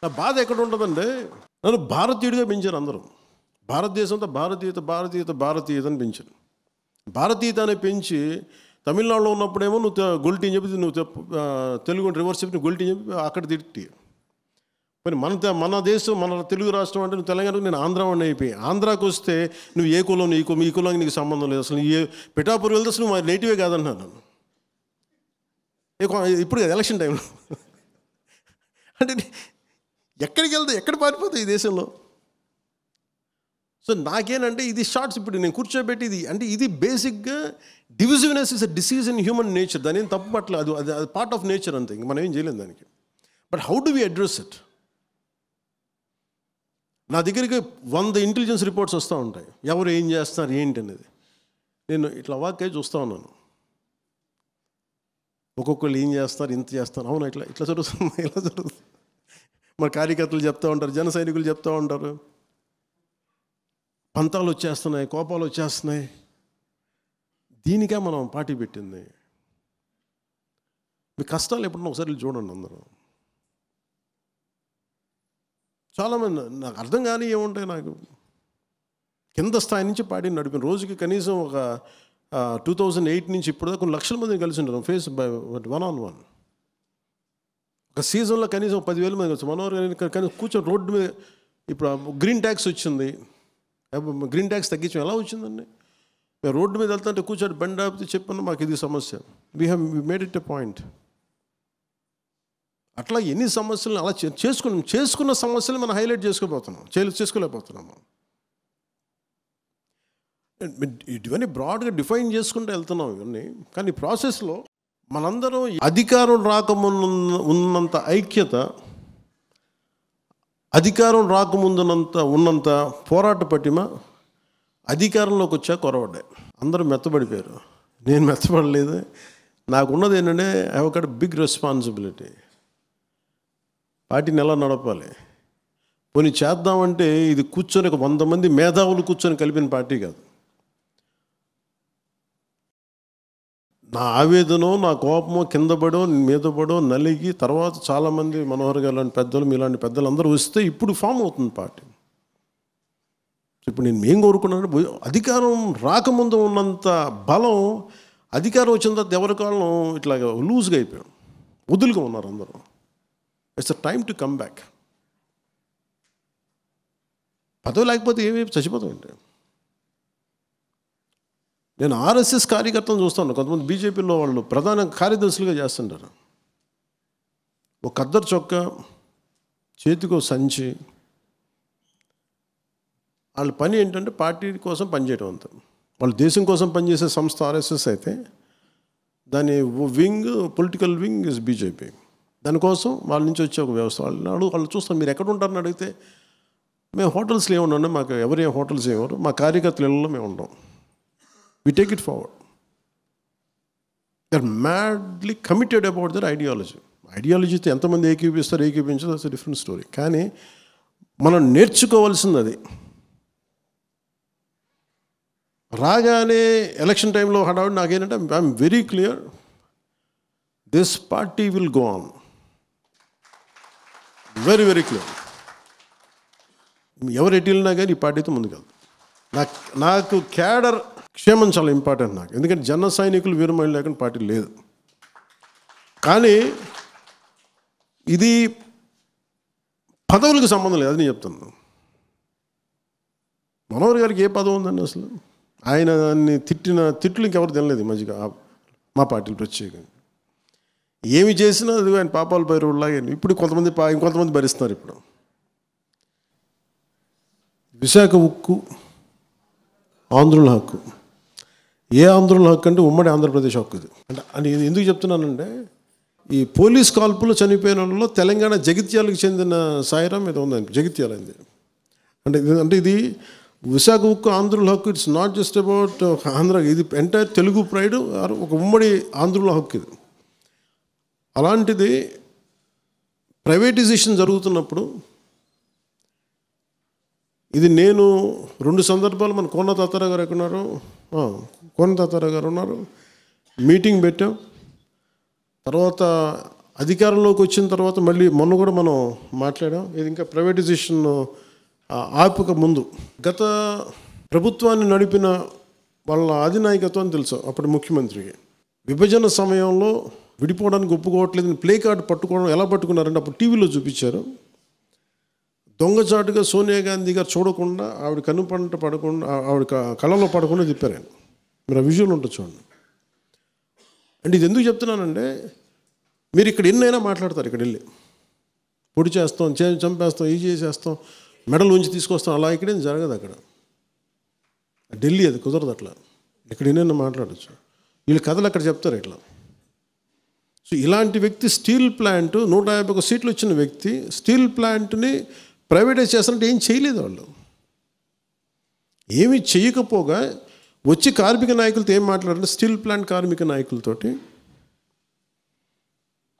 నా బాధ ఎక్కడ ఉంటుందంటే, నన్ను భారతీయుడిగా పెంచారు అందరూ. భారతదేశంతో భారతీయత అని పెంచారు. భారతీయత అని పెంచి తమిళనాడులో ఉన్నప్పుడేమో నువ్వు గొల్టీ అని చెప్పి, నువ్వు తెలుగు రివర్స్ చెప్పి నువ్వు గొల్టీ అని చెప్పి అక్కడ తిట్టి, మరి మన దేశం మన తెలుగు రాష్ట్రం అంటే నువ్వు తెలంగాణకు, నేను ఆంధ్ర వాడిని అయిపోయి, ఆంధ్రాకి వస్తే నువ్వు ఏ కులం, ఈ కులానికి నీకు సంబంధం లేదు, అసలు ఏ పిఠాపురం వెళ్తే అసలు నువ్వు నేటివే కాదన్నాను నన్ను. ఇప్పుడు ఎలక్షన్ టైంలో అంటే ఎక్కడికి వెళ్తే ఎక్కడ పారిపోతాయి ఈ దేశంలో? సో నాకేనంటే ఇది షార్ట్స్ ఇప్పుడు నేను కూర్చోబెట్టి ఇది అంటే ఇది బేసిక్గా divisiveness is a disease in human nature. దాని ఏం తప్పు పట్ల, అది పార్ట్ ఆఫ్ నేచర్ అంతే, ఇంక మనం ఏం చేయలేం దానికి. But how do we address it? నా దగ్గరికి 100 ఇంటెలిజెన్స్ రిపోర్ట్స్ వస్తూ ఉంటాయి, ఎవరు ఏం చేస్తున్నారు ఏంటి అనేది. నేను ఇట్లా వాక్య చూస్తూ ఉన్నాను, ఒక్కొక్కళ్ళు ఏం చేస్తారు, ఇంత చేస్తారు, అవును ఇట్లా జరుగుతుంది, ఇలా జరుగుతుంది. మరి కార్యకర్తలు చెప్తూ ఉంటారు, జన సైనికులు చెప్తూ ఉంటారు, పంతాలు వచ్చేస్తున్నాయి, కోపాలు వచ్చేస్తున్నాయి. దీనికే మనం పార్టీ పెట్టింది. మీ కష్టాలు ఎప్పుడన్నా ఒకసారి చూడండి అందరూ. చాలామంది నాకు అర్థం కానీ ఏముంటాయి, నాకు కింద స్థాయి నుంచి పార్టీని నడిపిన రోజుకి కనీసం ఒక 2008 నుంచి ఇప్పుడు కొన్ని లక్షల మందిని కలిసి ఉంటారు ఫేస్ బై 1-on-1. ఒక సీజన్లో కనీసం 10,000 మంది వచ్చి మనోహర్ కానీ కూర్చొని రోడ్డు మీద. ఇప్పుడు గ్రీన్ ట్యాక్స్ వచ్చింది, గ్రీన్ ట్యాక్స్ తగ్గించడం ఎలా వచ్చిందండి? మేము రోడ్డు మీద వెళ్తుంటే కూర్చొని బండి ఆపితే చెప్పాను మాకు ఇది సమస్య, we made it a point. అట్లా ఎన్ని సమస్యలను అలా చేసుకున్న సమస్యలు మనం హైలైట్ చేసుకోలేకపోతున్నాము. ఇవన్నీ బ్రాడ్గా డిఫైన్ చేసుకుంటూ వెళ్తున్నాం ఇవన్నీ. కానీ ప్రాసెస్లో మనందరం అధికారం ఉన్నంత ఐక్యత, అధికారం ఉన్నంత పోరాట పటిమ అధికారంలోకి వచ్చా కొరవడ్డాయి. అందరూ మెత్తబడిపోయారు, నేను మెత్తబడలేదు. నాకున్నది ఏంటంటే I have got big responsibility. పార్టీని ఎలా నడపాలి, పోనీ చేద్దామంటే ఇది కూర్చొని 100 మంది మేధావులు కూర్చొని కలిపిన పార్టీ కాదు. నా ఆవేదనో నా కోపమో కింద పడో మీద పడో నలిగి తర్వాత చాలామంది మనోహర్ గారు లాంటి పెద్దలు, మీలాంటి పెద్దలు అందరూ వస్తే ఇప్పుడు ఫామ్ అవుతుంది పార్టీ. ఇప్పుడు నేను ఏం కోరుకున్నానంటే, అధికారం రాకముందు ఉన్నంత బలం అధికారం వచ్చిన తర్వాత ఎవరి కాలం ఇట్లా లూజ్గా అయిపోయాం, వదులుగా ఉన్నారు అందరూ. It's a time to come back. పదవి లేకపోతే ఏమి చచ్చిపోతామంటే. నేను ఆర్ఎస్ఎస్ కార్యకర్తలను చూస్తాను, కొంతమంది బీజేపీలో వాళ్ళు ప్రధాన కార్యదర్శులుగా చేస్తుంటారు. ఒక ఖద్దరు చొక్కా, చేతికో సంచి, వాళ్ళ పని ఏంటంటే పార్టీ కోసం పనిచేయడం అంతా. వాళ్ళు దేశం కోసం పనిచేసే సంస్థ ఆర్ఎస్ఎస్ అయితే దాని wing, political wing is BJP. దానికోసం వాళ్ళ నుంచి వచ్చే ఒక వ్యవస్థ. వాళ్ళు చూస్తాం, మీరు ఎక్కడ ఉంటారని అడిగితే మేము హోటల్స్లో ఏముండండి, మాకు ఎవరు ఏ హోటల్స్ ఏమరు, మా కార్యకర్తల ఇళ్ళలో మేము ఉండం. We take it forward. They're madly committed about their ideology. ఐడియాలజీతో ఎంతమంది ఏకీపించదు, దట్స్ ఎ డిఫరెంట్ స్టోరీ. కానీ మనం నేర్చుకోవాల్సింది అది. రాగానే ఎలక్షన్ టైంలో హడావుడి నాకేంటంటే I'm very clear, this party will go on, very very clear. ఎవరు ఎటు వెళ్ళినా కానీ ఈ పార్టీతో ముందుకెళ్తాం. నాకు క్యాడర్ క్షేమం చాలా ఇంపార్టెంట్ నాకు, ఎందుకంటే జన సైనికులు వీరమహిళ లేకుండా పార్టీ లేదు. కానీ ఇది పదవులకు సంబంధం లేదు, అది నేను చెప్తాను. మనోహర్ గారికి ఏ పదవి ఉందండి అసలు? ఆయన దాన్ని తిట్లు ఇంకెవరు తినలేదు ఈ మధ్యగా మా పార్టీలు ప్రత్యేకంగా. ఏమి చేసినా అది ఆయన పాపాలు పైరులాగే. ఇప్పుడు ఇంకొంతమంది భరిస్తున్నారు. ఇప్పుడు విశాఖ ఉక్కు ఆంధ్రుల హక్కు. ఏ ఆంధ్రుల హక్కు అంటే ఉమ్మడి ఆంధ్రప్రదేశ్ హక్కు ఇది. అంటే ఎందుకు చెప్తున్నానంటే, ఈ పోలీస్ కాల్పులో చనిపోయిన వాళ్ళలో తెలంగాణ జగిత్యాలకు చెందిన సాయిరాం ఏదో ఉందండి, జగిత్యాలంది. అంటే ఇది విశాఖ ఉక్కు ఆంధ్రుల హక్కు. It's not just about Andhra, ఇది ఎంటైర్ తెలుగు ప్రైడ్, ఒక ఉమ్మడి ఆంధ్రుల హక్కు ఇది. అలాంటిది ప్రైవేటైజేషన్ జరుగుతున్నప్పుడు ఇది నేను 2 సందర్భాలు, మన కోన తాతారావు గారు ఎక్కడున్నారు, కోన తాతారావు గారు ఉన్నారు, మీటింగ్ పెట్టాం. తర్వాత అధికారంలోకి వచ్చిన తర్వాత మళ్ళీ మొన్న కూడా మనం మాట్లాడాం. ఇది ఇంకా ప్రైవేటైజేషన్ ఆపక ముందు గత ప్రభుత్వాన్ని నడిపిన వాళ్ళ అధినాయకత్వం తెలుసు అప్పుడు ముఖ్యమంత్రికి. విభజన సమయంలో విడిపోవడానికి ఒప్పుకోవట్లేదని ప్లే కార్డు పట్టుకోవడం ఎలా పట్టుకున్నారంటే అప్పుడు టీవీలో చూపించారు. దొంగచాటుగా సోనియా గాంధీ గారు చూడకుండా, ఆవిడ కనుపంట పడకుండా, ఆవిడ కళ్ళలో పడకుండా తిప్పారు ఆయన. మీరు ఆ విజువల్ ఉంటుంది చూడండి. అంటే ఇది ఎందుకు చెప్తున్నానంటే, మీరు ఇక్కడ ఎన్నైనా మాట్లాడతారు, ఇక్కడ వెళ్ళి పొడి చేస్తాం, చంపేస్తాం, ఇది చేసేస్తాం, మెడల్ ఉంచి తీసుకొస్తాం, అలా ఇక్కడేం జరగదు. అక్కడ ఢిల్లీ అది కుదరదు అట్లా. ఇక్కడ ఎన్నైనా మాట్లాడచ్చు. వీళ్ళు కథలు అక్కడ చెప్తారు ఇట్లా. సో ఇలాంటి వ్యక్తి స్టీల్ ప్లాంట్ 151 సీట్లు వచ్చిన వ్యక్తి స్టీల్ ప్లాంట్ని ప్రైవేటైజ్ చేస్తారంటే ఏం చేయలేదు వాళ్ళు. ఏమీ చేయకపోగా వచ్చి కార్మిక నాయకులతో ఏం మాట్లాడారంటే, స్టీల్ ప్లాంట్ కార్మిక నాయకులతోటి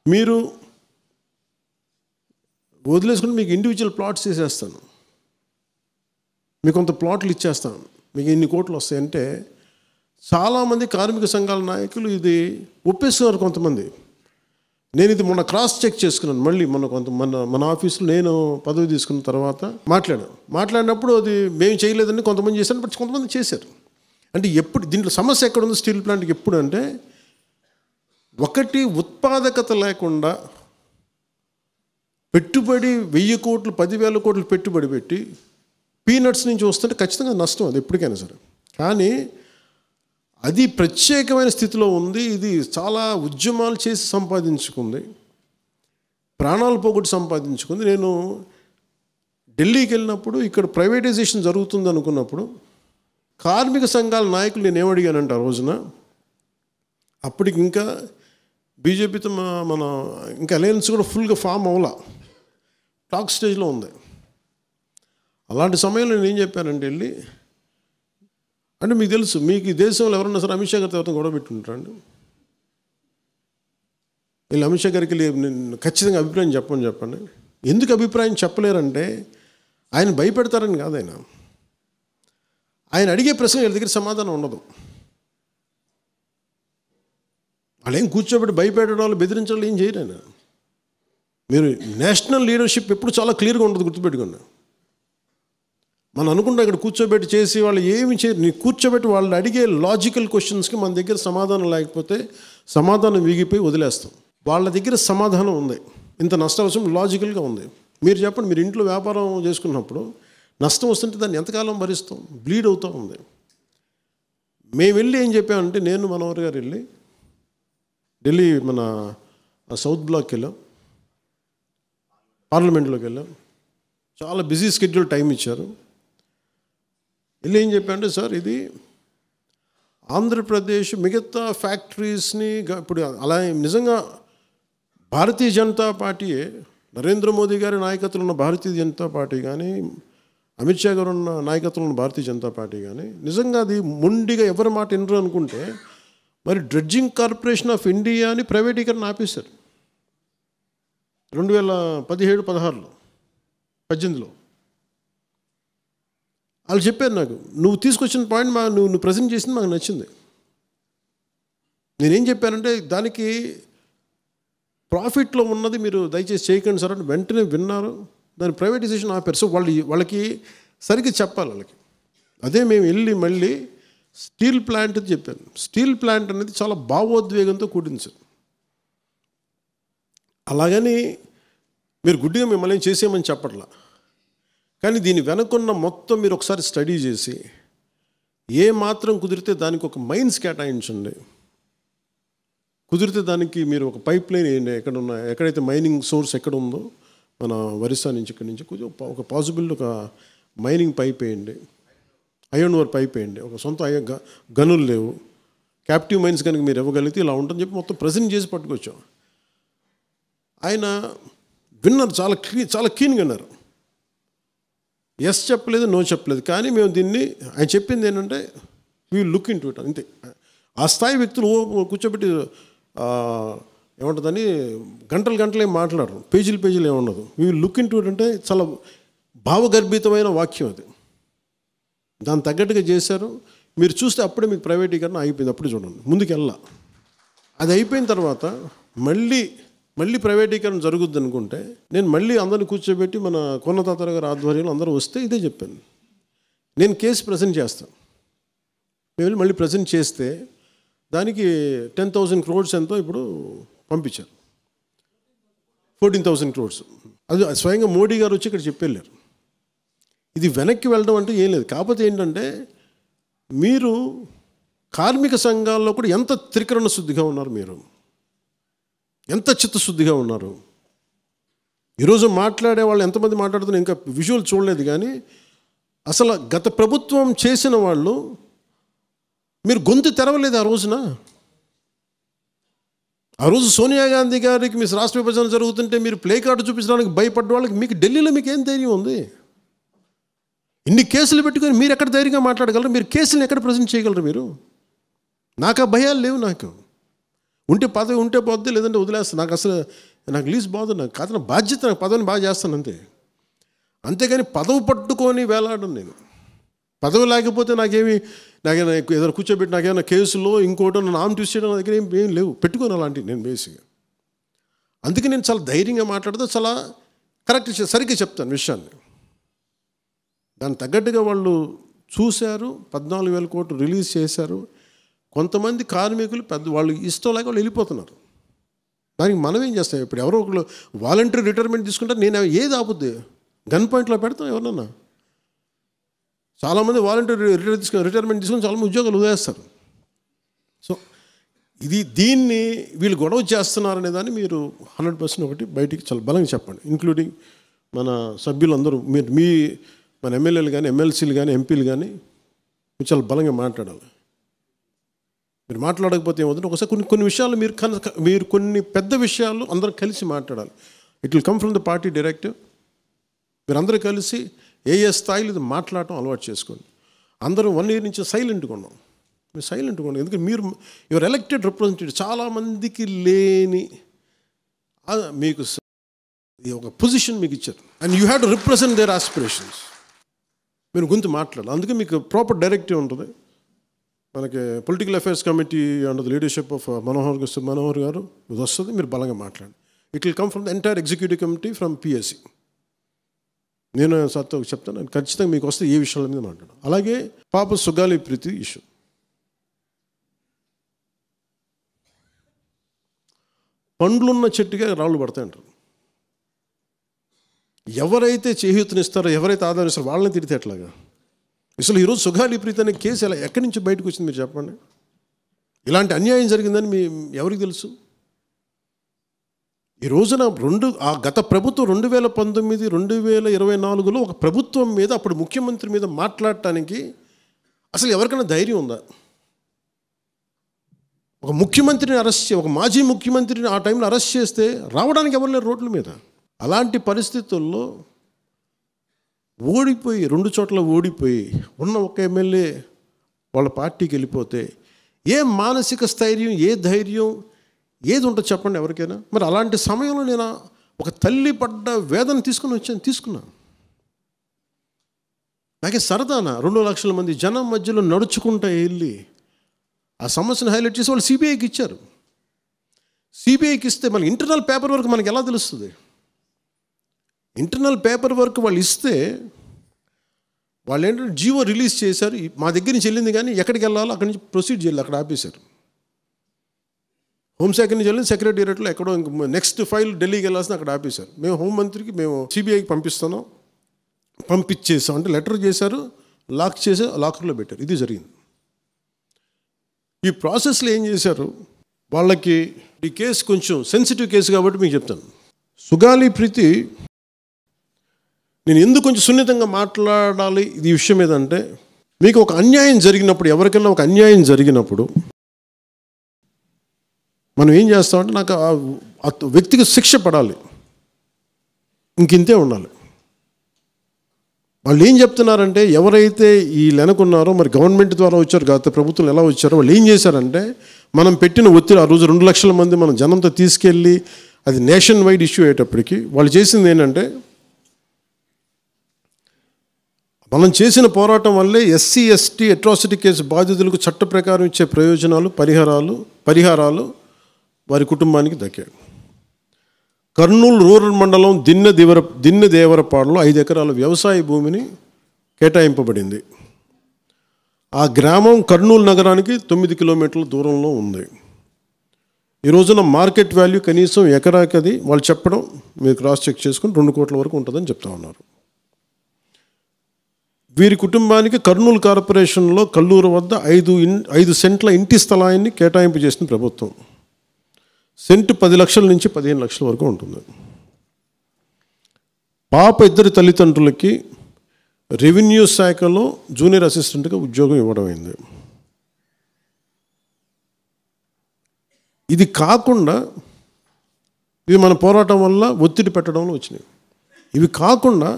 మీరు వదిలేసుకుని మీకు ఇండివిజువల్ ప్లాట్స్ చేసేస్తాను, మీకు కొంత ప్లాట్లు ఇచ్చేస్తాను, మీకు ఇన్ని కోట్లు వస్తాయంటే చాలామంది కార్మిక సంఘాల నాయకులు ఇది ఒప్పేస్తున్నారు. కొంతమంది, నేను ఇది మొన్న క్రాస్ చెక్ చేసుకున్నాను, మళ్ళీ మన ఆఫీసులో నేను పదవి తీసుకున్న తర్వాత మాట్లాడినప్పుడు అది మేము చేయలేదని కొంతమంది చేశారు, బట్ కొంతమంది చేశారు. అంటే ఎప్పుడు దీంట్లో సమస్య ఎక్కడ ఉంది స్టీల్ ప్లాంట్కి? ఎప్పుడు అంటే, ఒకటి ఉత్పాదకత లేకుండా పెట్టుబడి 1000 కోట్లు 10,000 కోట్లు పెట్టుబడి పెట్టి పీనట్స్ నుంచి వస్తుంటే ఖచ్చితంగా నష్టం, అది ఎప్పటికైనా సరే. కానీ అది ప్రత్యేకమైన స్థితిలో ఉంది. ఇది చాలా ఉద్యమాలు చేసి సంపాదించుకుంది, ప్రాణాలు పోగొట్టి సంపాదించుకుంది. నేను ఢిల్లీకి వెళ్ళినప్పుడు ఇక్కడ ప్రైవేటైజేషన్ జరుగుతుంది అనుకున్నప్పుడు కార్మిక సంఘాల నాయకులు నేను ఏమడిగానంటే ఆ రోజున, అప్పటికి ఇంకా బీజేపీతో మన ఇంకా అలయన్స్ కూడా ఫుల్గా ఫామ్ అవ్వాల, టాక్ స్టేజ్లో ఉంది. అలాంటి సమయంలో నేను ఏం చెప్పానంటే, వెళ్ళి అంటే మీకు తెలుసు, మీకు ఈ దేశంలో ఎవరన్నా సరే అమిత్ షా గారితో ఎవరితో గొడవ పెట్టుకుంటారండి. వీళ్ళు అమిత్ షా గారికి ఖచ్చితంగా అభిప్రాయం చెప్పండి. ఎందుకు అభిప్రాయం చెప్పలేరంటే, ఆయన భయపెడతారని కాదు. ఆయన అడిగే ప్రశ్న వీళ్ళ దగ్గర సమాధానం ఉండదు. వాళ్ళు ఏం కూర్చోబెట్టి భయపెట్టడం వాళ్ళు బెదిరించడం ఏం చేయరు. ఆయన మీరు నేషనల్ లీడర్షిప్ ఎప్పుడు చాలా క్లియర్గా ఉంటుంది, గుర్తుపెట్టుకోండి. మనం అనుకుంటాం ఇక్కడ కూర్చోబెట్టి చేసి వాళ్ళు ఏమి చేయరు. నీ కూర్చోబెట్టి వాళ్ళు అడిగే లాజికల్ క్వశ్చన్స్కి మన దగ్గర సమాధానం లేకపోతే సమాధానం వీగిపోయి వదిలేస్తాం. వాళ్ళ దగ్గర సమాధానం ఉంది, ఇంత నష్టవశం లాజికల్గా ఉంది. మీరు చెప్పండి, మీరు ఇంట్లో వ్యాపారం చేసుకున్నప్పుడు నష్టం వస్తుంటే దాన్ని ఎంతకాలం భరిస్తాం? బ్లీడ్ అవుతూ ఉంది. మేము వెళ్ళి ఏం చెప్పామంటే, నేను మనోహర్ గారు వెళ్ళి ఢిల్లీ మన సౌత్ బ్లాక్కి వెళ్ళాం, పార్లమెంట్లోకి వెళ్ళాం. చాలా బిజీ షెడ్యూల్ టైం ఇచ్చారు. వెళ్ళి ఏం చెప్పారంటే, సార్ ఇది ఆంధ్రప్రదేశ్ మిగతా ఫ్యాక్టరీస్ని ఇప్పుడు అలా నిజంగా భారతీయ జనతా పార్టీయే, నరేంద్ర మోదీ గారి నాయకత్వంలో ఉన్న భారతీయ జనతా పార్టీ కానీ, అమిత్ షా గారు ఉన్న నాయకత్వంలో ఉన్న భారతీయ జనతా పార్టీ కానీ నిజంగా అది మొండిగా ఎవరి మాట వినరు అనుకుంటే, మరి డ్రెడ్జింగ్ కార్పొరేషన్ ఆఫ్ ఇండియాని ప్రైవేటీకరణ ఆపేశారు 2017-18లో వాళ్ళు చెప్పారు నాకు, నువ్వు తీసుకొచ్చిన పాయింట్ నువ్వు ప్రజెంట్ చేసింది మాకు నచ్చింది. నేనేం చెప్పానంటే, దానికి ప్రాఫిట్లో ఉన్నది మీరు దయచేసి చేయకండి సార్ అంటే వెంటనే విన్నారు, దాని ప్రైవేటైజేషన్ ఆపారు. సో వాళ్ళకి సరిగ్గా చెప్పాలి వాళ్ళకి. అదే మేము వెళ్ళి మళ్ళీ స్టీల్ ప్లాంట్ చెప్పాను. స్టీల్ ప్లాంట్ అనేది చాలా భావోద్వేగంతో కూడింది సార్. అలాగని మీరు గుడ్డిగా మిమ్మల్ని చేసేయమని చెప్పట్లా, కానీ దీని వెనకున్న మొత్తం మీరు ఒకసారి స్టడీ చేసి ఏ మాత్రం కుదిరితే దానికి ఒక మైన్స్ కేటాయించండి. కుదిరితే దానికి మీరు ఒక పైప్ లైన్ వేయండి. ఎక్కడైతే మైనింగ్ సోర్స్ ఎక్కడ ఉందో మన ఒరిస్సా నుంచి ఇక్కడి నుంచి ఒక పాసిబుల్ ఒక మైనింగ్ పైప్ వేయండి, ఐరన్ ఓర్ పైప్ వేయండి. ఒక సొంత గనులు లేవు, క్యాప్టివ్ మైన్స్ కనుక మీరు ఇవ్వగలిగితే ఇలా ఉంటుందని చెప్పి మొత్తం ప్రజెంట్ చేసి పట్టుకొచ్చాం. ఆయన విన్నారు, చాలా కీన్గా విన్నారు. ఎస్ చెప్పలేదు, నో చెప్పలేదు. కానీ మేము దీన్ని ఆయన చెప్పింది ఏంటంటే we look in to it అంతే. ఆ స్థాయి వ్యక్తులు కూర్చోబెట్టి ఏముంటుందని గంటలు ఏం మాట్లాడరు, పేజీలు ఏముండదు. We look in to it అంటే చాలా భావగర్భితమైన వాక్యం అది. దాన్ని తగ్గట్టుగా చేశారు. మీరు చూస్తే అప్పుడే మీకు ప్రైవేటీకరణ అయిపోయింది. అప్పుడు చూడండి, ముందుకు వెళ్ళా. అది అయిపోయిన తర్వాత మళ్ళీ ప్రైవేటీకరణ జరుగుద్ది అనుకుంటే నేను మళ్ళీ అందరిని కూర్చోబెట్టి మన కొన్నతాతర గారి ఆధ్వర్యంలో అందరూ వస్తే ఇదే చెప్పాను, నేను కేసు ప్రజెంట్ చేస్తాను. మేము మళ్ళీ ప్రజెంట్ చేస్తే దానికి 10,000 crores ఎంతో ఇప్పుడు పంపించారు, 14,000 crores. అది స్వయంగా మోడీ గారు వచ్చి ఇక్కడ చెప్పెళ్ళారు. ఇది వెనక్కి వెళ్ళడం అంటే ఏం లేదు. కాకపోతే ఏంటంటే మీరు కార్మిక సంఘాల్లో కూడా ఎంత త్రికరణ శుద్ధిగా ఉన్నారు, మీరు ఎంత చిత్తశుద్ధిగా ఉన్నారు. ఈరోజు మాట్లాడే వాళ్ళు ఎంతమంది మాట్లాడుతున్నారు ఇంకా విజువల్ చూడలేదు, కానీ అసలు గత ప్రభుత్వం చేసిన వాళ్ళు మీరు గొంతు తెరవలేదు ఆ రోజున. ఆ రోజు సోనియా గాంధీ గారికి మీ రాష్ట్ర విభజన జరుగుతుంటే మీరు ప్లే కార్డు చూపించడానికి భయపడ్డ వాళ్ళకి మీకు ఢిల్లీలో మీకు ఏం ధైర్యం ఉంది? ఇన్ని కేసులు పెట్టుకొని మీరు ఎక్కడ ధైర్యంగా మాట్లాడగలరు? మీరు కేసులను ఎక్కడ ప్రజెంట్ చేయగలరు? మీరు నాకు ఆ భయాలు లేవు. నాకు ఉంటే పదవి ఉంటే పోద్ది, లేదంటే వదిలేస్తాను. నాకు లీజ్ బాధ, నాకు కాదు, నా బాధ్యత, నాకు పదవిని బాగా చేస్తాను అంతే. అంతేగాని పదవి పట్టుకొని వేలాడను నేను. పదవి లేకపోతే నాకేమైనా ఏదైనా కూర్చోబెట్టి నాకేమైనా కేసులో ఇంకోటో నామ్ ట్విస్ట్ చేయడం నా దగ్గర ఏం లేవు, పెట్టుకొని అలాంటివి నేను బేసిక్గా. అందుకే నేను చాలా ధైర్యంగా మాట్లాడితే చాలా కరెక్ట్ సరిగ్గా చెప్తాను విషయాన్ని. దానికి తగ్గట్టుగా వాళ్ళు చూశారు, 14,000 కోట్లు రిలీజ్ చేశారు. కొంతమంది కార్మికులు వాళ్ళు ఇష్టం లేక వాళ్ళు వెళ్ళిపోతున్నారు. దానికి మనం ఏం చేస్తాం? ఇప్పుడు ఎవరో ఒకళ్ళు వాలంటరీ రిటైర్మెంట్ తీసుకుంటారు, నేను ఏది ఆపుద్ది? గన్ పాయింట్లో పెడతాం ఎవరన్నా? చాలామంది వాలంటరీ రిటైర్మెంట్ తీసుకొని చాలామంది ఉద్యోగాలు వదిలేస్తారు. సో దీన్ని వీళ్ళు గొడవ చేస్తున్నారనే దాన్ని మీరు 100% ఒకటి బయటికి చాలా బలంగా చెప్పండి. ఇంక్లూడింగ్ మన సభ్యులందరూ, మన ఎమ్మెల్యేలు కానీ, ఎమ్మెల్సీలు కానీ, ఎంపీలు కానీ మీరు చాలా బలంగా మాట్లాడాలి. మీరు మాట్లాడకపోతే ఏమవుతుంది? ఒకసారి కొన్ని విషయాలు మీరు కొన్ని పెద్ద విషయాలు అందరూ కలిసి మాట్లాడాలి. It will come from the party directive. మీరు అందరూ కలిసి ఏ స్థాయిలో ఇది మాట్లాడటం అలవాటు చేసుకోండి. అందరూ 1 year నుంచి సైలెంట్గా ఉన్నాం. మీరు సైలెంట్గా ఉన్నాం ఎందుకంటే మీరు యువర్ ఎలక్టెడ్ రిప్రజెంటేటివ్. చాలామందికి లేని మీకు ఒక పొజిషన్ మీకు ఇచ్చారు, and you have to represent their aspirations. మీరు గొంతు మాట్లాడాలి. అందుకే మీకు ప్రాపర్ డైరెక్టివ్ ఉంటుంది. మనకి political affairs committee under the leadership of Manohar garu ఇది వస్తుంది. మీరు బలంగా మాట్లాడండి. It will come from the entire executive committee from PSC. నేను సార్తో చెప్తాను, ఖచ్చితంగా మీకు వస్తే ఏ విషయాల మీద మాట్లాడాలి. అలాగే పాప సుగాలి ప్రీతి ఇష్యూ, పండ్లున్న చెట్టుగా రాళ్ళు పడతాయంటారు. ఎవరైతే చేయూతనిస్తారో, ఎవరైతే ఆధారం ఇస్తారో వాళ్ళని తిడితే ఎట్లాగా? అసలు ఈరోజు సుగాలి ప్రీతి అనే కేసు ఎలా ఎక్కడి నుంచి బయటకు వచ్చింది మీరు చెప్పండి? ఇలాంటి అన్యాయం జరిగిందని ఎవరికి తెలుసు? ఈ రోజున గత ప్రభుత్వం 2019, 2024లో ఒక ప్రభుత్వం మీద, అప్పుడు ముఖ్యమంత్రి మీద మాట్లాడటానికి అసలు ఎవరికైనా ధైర్యం ఉందా? ఒక ముఖ్యమంత్రిని ఒక మాజీ ముఖ్యమంత్రిని ఆ టైంలో అరెస్ట్ చేస్తే రావడానికి ఎవరు లేరు రోడ్ల మీద. అలాంటి పరిస్థితుల్లో ఓడిపోయి 2 చోట్ల ఓడిపోయి ఉన్న ఒక ఎమ్మెల్యే వాళ్ళ పార్టీకి వెళ్ళిపోతే ఏ మానసిక స్థైర్యం, ఏ ధైర్యం, ఏది ఉంటుంది చెప్పండి ఎవరికైనా? మరి అలాంటి సమయంలో నేను ఒక తల్లి పడ్డ వేదన తీసుకున్నా. నాకే సరదానా 2 లక్షల మంది జనం మధ్యలో నడుచుకుంటూ వెళ్ళి ఆ సమస్యను హైలైట్ చేసి వాళ్ళు సిబిఐకి ఇచ్చారు. సిబిఐకి ఇస్తే మనకి ఇంటర్నల్ పేపర్ వర్క్ మనకి ఎలా తెలుస్తుంది? ఇంటర్నల్ పేపర్ వర్క్ వాళ్ళు ఇస్తే వాళ్ళు ఏంటంటే జీవో రిలీజ్ చేశారు. మా దగ్గర నుంచి వెళ్ళింది కానీ ఎక్కడికి వెళ్ళాలో అక్కడి నుంచి ప్రొసీడ్ చేయాలి, అక్కడ ఆపేశారు. హోంశాఖ నుంచి వెళ్ళింది సెక్రటేరియట్లో ఎక్కడో నెక్స్ట్ ఫైల్ ఢిల్లీకి వెళ్ళాల్సిన అక్కడ ఆపేశారు. మేము హోంమంత్రికి మేము సిబిఐకి పంపిస్తున్నాం, పంపించేసాం అంటే లెటర్ చేశారు, లాక్ చేసి లాకర్లో పెట్టారు. ఇది జరిగింది. ఈ ప్రాసెస్లో ఏం చేశారు, వాళ్ళకి ఈ కేసు కొంచెం సెన్సిటివ్ కేసు కాబట్టి మీకు చెప్తాను. సుగాలి ప్రీతి, నేను ఎందుకు కొంచెం సున్నితంగా మాట్లాడాలి ఈ విషయం ఏదంటే, మీకు ఒక అన్యాయం జరిగినప్పుడు, ఎవరికైనా ఒక అన్యాయం జరిగినప్పుడు మనం ఏం చేస్తామంటే, నాకు ఆ వ్యక్తికి శిక్ష పడాలి, ఇంకింతే ఉండాలి. వాళ్ళు ఏం చెప్తున్నారంటే, ఎవరైతే ఈ వెనకున్నారో, మరి గవర్నమెంట్ ద్వారా వచ్చారు, గత ప్రభుత్వం ఎలా వచ్చారో, వాళ్ళు ఏం చేశారంటే, మనం పెట్టిన ఒత్తిడి, ఆ రోజు 2 లక్షల మంది మనం జనంతో తీసుకెళ్ళి అది నేషన్ వైడ్ ఇష్యూ అయ్యేటప్పటికి వాళ్ళు చేసింది ఏంటంటే, మనం చేసిన పోరాటం వల్లే ఎస్సీ ఎస్టీ అట్రాసిటీ కేసు బాధితులకు చట్ట ప్రకారం ఇచ్చే ప్రయోజనాలు, పరిహారాలు వారి కుటుంబానికి దక్కాయి. కర్నూలు రూరల్ మండలం దిన్నెదేవరపాడులో 5 ఎకరాల వ్యవసాయ భూమిని కేటాయింపబడింది. ఆ గ్రామం కర్నూలు నగరానికి 9 కిలోమీటర్ల దూరంలో ఉంది. ఈ రోజున మార్కెట్ వాల్యూ కనీసం ఎకరాకి అది వాళ్ళు చెప్పడం మీరు క్రాస్ చెక్ చేసుకుని 2 కోట్ల వరకు ఉంటుందని చెప్తా ఉన్నారు. వీరి కుటుంబానికి కర్నూలు కార్పొరేషన్లో కల్లూరు వద్ద 5 సెంట్ల ఇంటి స్థలాన్ని కేటాయింపు చేసిన ప్రభుత్వం. సెంటు 10 లక్షల నుంచి 15 లక్షల వరకు ఉంటుంది. పాప ఇద్దరి తల్లిదండ్రులకి రెవెన్యూ శాఖలో జూనియర్ అసిస్టెంట్గా ఉద్యోగం ఇవ్వడం అయింది. ఇది కాకుండా ఇవి మన పోరాటం వల్ల ఒత్తిడి పెట్టడంలో వచ్చినాయి. ఇవి కాకుండా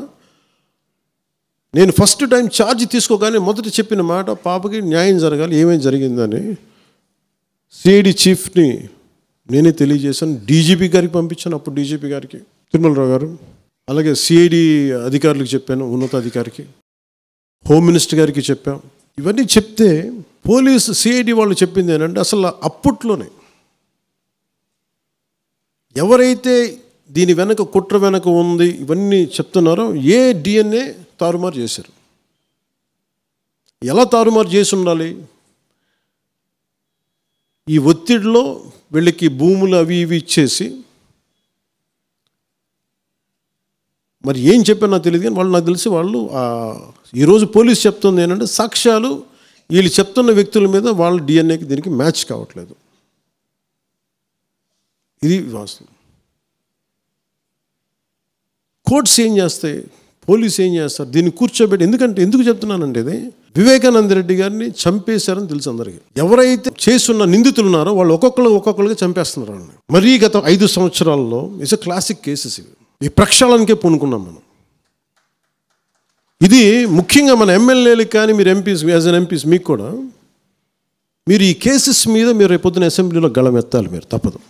నేను ఫస్ట్ టైం ఛార్జ్ తీసుకోగానే మొదట చెప్పిన మాట, పాపకి న్యాయం జరగాలి, ఏమేమి జరిగిందని సిఐడి చీఫ్ని నేనే తెలియజేశాను. డీజీపీ గారికి పంపించాను, అప్పుడు డీజీపీ గారికి తిరుమలరావు గారు, అలాగే సిఐడి అధికారులకు చెప్పాను, ఉన్నతాధికారికి, హోమ్ మినిస్టర్ గారికి చెప్పాం. ఇవన్నీ చెప్తే పోలీసు సిఐడి వాళ్ళు చెప్పింది ఏంటంటే, అసలు అప్పట్లోనే ఎవరైతే దీని వెనక కుట్ర వెనక ఉంది ఇవన్నీ చెప్తున్నారో ఏ డిఎన్ఏ తారుమారు చేశారు. ఎలా తారుమారు చేసి ఉండాలి? ఈ ఒత్తిడిలో వీళ్ళకి భూములు అవి ఇవి ఇచ్చేసి, మరి ఏం చెప్పారు నాకు తెలియదు కానీ వాళ్ళు, నాకు తెలిసి వాళ్ళు ఈరోజు పోలీసు చెప్తుంది ఏంటంటే, సాక్ష్యాలు వీళ్ళు చెప్తున్న వ్యక్తుల మీద వాళ్ళ డిఎన్ఏకి దీనికి మ్యాచ్ కావట్లేదు. ఇది వాస్తవం. కోర్ట్స్ ఏం చేస్తాయి, పోలీసు ఏం చేస్తారు, దీన్ని కూర్చోబెట్టి, ఎందుకు చెప్తున్నానంటే, ఇది వివేకానంద రెడ్డి గారిని చంపేశారని తెలుసు అందరికీ. ఎవరైతే చేస్తున్న నిందితులు ఉన్నారో వాళ్ళు ఒక్కొక్కరుగా చంపేస్తున్నారు వాళ్ళని. మరీ గత 5 సంవత్సరాల్లో ఇట్స్ ఎ క్లాసిక్ కేసెస్ ఇవి. ఈ ప్రక్షాళనకే పూనుకున్నాం మనం. ఇది ముఖ్యంగా మన ఎమ్మెల్యేలకు కానీ, మీరు ఎంపీస్, యాజ్ అన్ ఎంపీస్ మీకు కూడా, మీరు ఈ కేసెస్ మీద మీరు రేపొద్దున అసెంబ్లీలో గళం ఎత్తాలి, మీరు తప్పదు.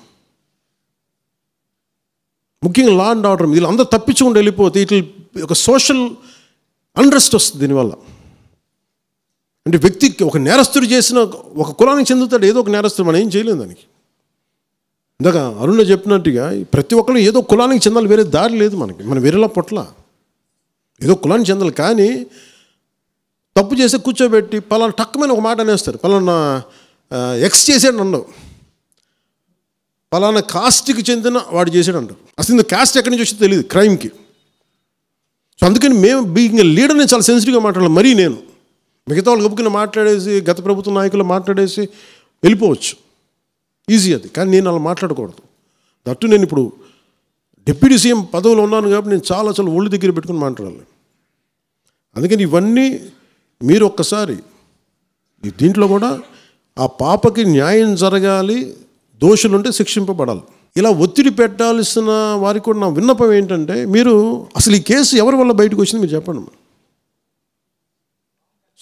ముఖ్యంగా లా అండ్ ఆర్డర్, వీళ్ళు అందరూ తప్పించుకుంటూ వెళ్ళిపోతే ఇట్లా ఒక సోషల్ అన్రెస్ట్ వస్తుంది దీనివల్ల. అంటే వ్యక్తికి ఒక నేరస్తుడు చేసిన, ఒక కులానికి చెందుతాడు ఏదో ఒక నేరస్తుడు, మనం ఏం చేయలేము దానికి. ఇందాక అరుణ చెప్పినట్టుగా ప్రతి ఒక్కరు ఏదో కులానికి చెందాలి, వేరే దారి లేదు మనకి. మనం వేరేలా పొట్ల ఏదో కులానికి చెందాలి. కానీ తప్పు చేస్తే కూర్చోబెట్టి పలానా టక్కుమైన ఒక మాట అనేస్తారు, పలానా ఎక్స్ చేసాడు అన్నావు, పలానా కాస్ట్కి చెందిన వాడు చేసాడు అంటారు. అసలు ఇంత కాస్ట్ ఎక్కడి నుంచి వచ్చిందో తెలియదు క్రైమ్కి. సో అందుకని మేము బీయింగ్ లీడర్ని చాలా సెన్సిటివ్గా మాట్లాడాలి. మరీ నేను మిగతా వాళ్ళు గబుక్కుని మాట్లాడేసి, గత ప్రభుత్వ నాయకులు మాట్లాడేసి వెళ్ళిపోవచ్చు, ఈజీ అది. కానీ నేను అలా మాట్లాడకూడదు. దట్టు నేను ఇప్పుడు డిప్యూటీ సీఎం పదవిలో ఉన్నాను కాబట్టి నేను చాలా ఒళ్ళు దగ్గర పెట్టుకుని మాట్లాడాలి. అందుకని ఇవన్నీ మీరు ఒక్కసారి దీంట్లో కూడా ఆ పాపకి న్యాయం జరగాలి, దోషులుంటే శిక్షింపబడాలి. ఇలా ఒత్తిడి పెట్టాల్సిన వారికి కూడా నా విన్నపం ఏంటంటే, మీరు అసలు ఈ కేసు ఎవరి వల్ల బయటకు వచ్చింది మీరు చెప్పండి.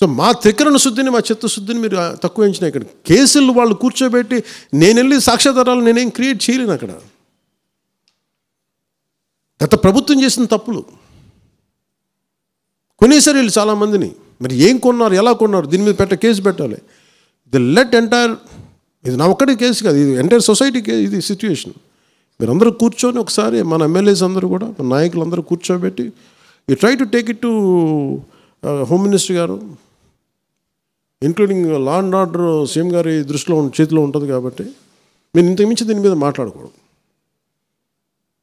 సో మా త్రికరణ శుద్ధిని, మా చిత్తశుద్ధిని మీరు తక్కువ ఎంచిన. ఇక్కడ కేసులు వాళ్ళు కూర్చోబెట్టి నేను వెళ్ళి సాక్ష్యాధారాలు నేనేం క్రియేట్ చేయలేను. అక్కడ గత ప్రభుత్వం చేసిన తప్పులు కొనేసారు వీళ్ళు చాలామందిని. మరి ఏం కొన్నారు, ఎలా కొన్నారు, దీని మీద కేసు పెట్టాలి. ఇది ఇది నా ఒక్కటి కేసు కాదు, ఇది ఎంటైర్ సొసైటీకి ఇది సిచ్యువేషన్. మీరందరూ కూర్చొని ఒకసారి మన ఎమ్మెల్యేస్ అందరూ కూడా, మన నాయకులందరూ కూర్చోబెట్టి you try to take it to home minister గారు, including law and order CM గారి చేతిలో ఉంటుంది కాబట్టి నేను ఇంతకుమించి దీని మీద మాట్లాడకూడదు.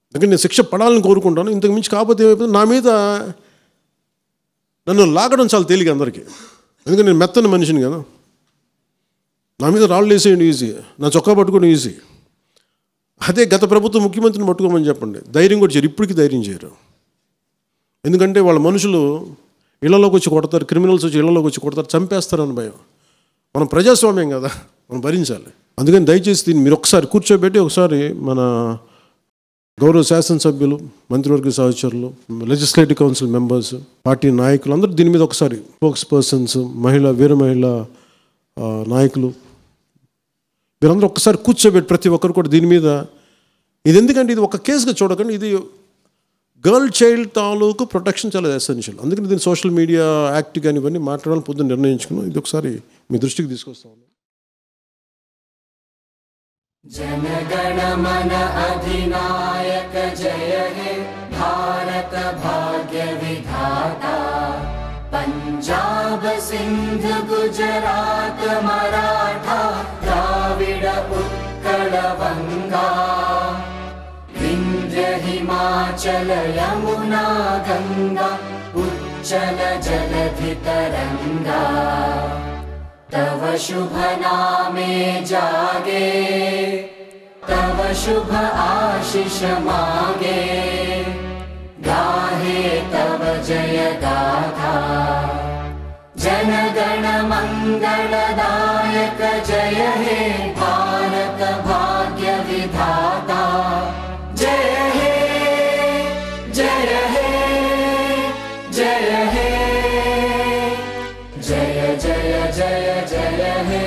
అందుకని నేను శిక్ష పడాలని కోరుకుంటాను. ఇంతకుమించి కాకపోతే ఏమైపోతుంది, నా మీద నన్ను లాగడం చాలా తేలిక అందరికీ. ఎందుకంటే నేను మెత్తని మనిషిని కదా, నా మీద రాళ్ళు వేసేయండి ఈజీ, నా చొక్కా పట్టుకోవడం ఈజీ. అదే గత ప్రభుత్వం ముఖ్యమంత్రిని పట్టుకోమని చెప్పండి, ధైర్యం కూడా చేయరు, ఇప్పటికీ ధైర్యం చేయరు. ఎందుకంటే వాళ్ళ మనుషులు ఇళ్లలోకి వచ్చి కొడతారు, క్రిమినల్స్ వచ్చి ఇళ్లలోకి వచ్చి కొడతారు, చంపేస్తారని భయం. మనం ప్రజాస్వామ్యం కదా, మనం భరించాలి. అందుకని దయచేసి దీన్ని మీరు ఒకసారి కూర్చోబెట్టి ఒకసారి మన గౌరవ శాసనసభ్యులు, మంత్రివర్గ సహచరులు, లెజిస్లేటివ్ కౌన్సిల్ మెంబర్స్, పార్టీ నాయకులు అందరూ దీని మీద ఒకసారి స్పోక్స్ పర్సన్స్, వీర మహిళా నాయకులు, మీరందరూ ఒక్కసారి కూర్చోబెట్టి ప్రతి ఒక్కరు కూడా దీని మీద, ఇది ఎందుకంటే ఇది ఒక కేసుగా చూడకండి, ఇది గర్ల్ చైల్డ్ తాలూకు ప్రొటెక్షన్ చాలా ఎసెన్షియల్. అందుకని దీన్ని సోషల్ మీడియా యాక్ట్ కానీ ఇవన్నీ మాట్లాడాలని పొద్దున్న నిర్ణయించుకున్నాం. ఇది ఒకసారి మీ దృష్టికి తీసుకొస్తా ఉన్నాం. जनगण मन अधिनायक जय हे भारत भाग्य विधाता, पंजाब सिंध गुजरात मराठा द्राविड उत्कल बंगा, विंध्य हिमाचल यमुना गंगा उच्चल जलधि तरंगा, तव शुभ नामे जागे, तव शुभ आशीष मागे, गाहे तव जय गाथा, जनगण मंगलदायक जय हे भारत भाग्य विधाता, जय हे जय हे जय हे जय जय जय जय हे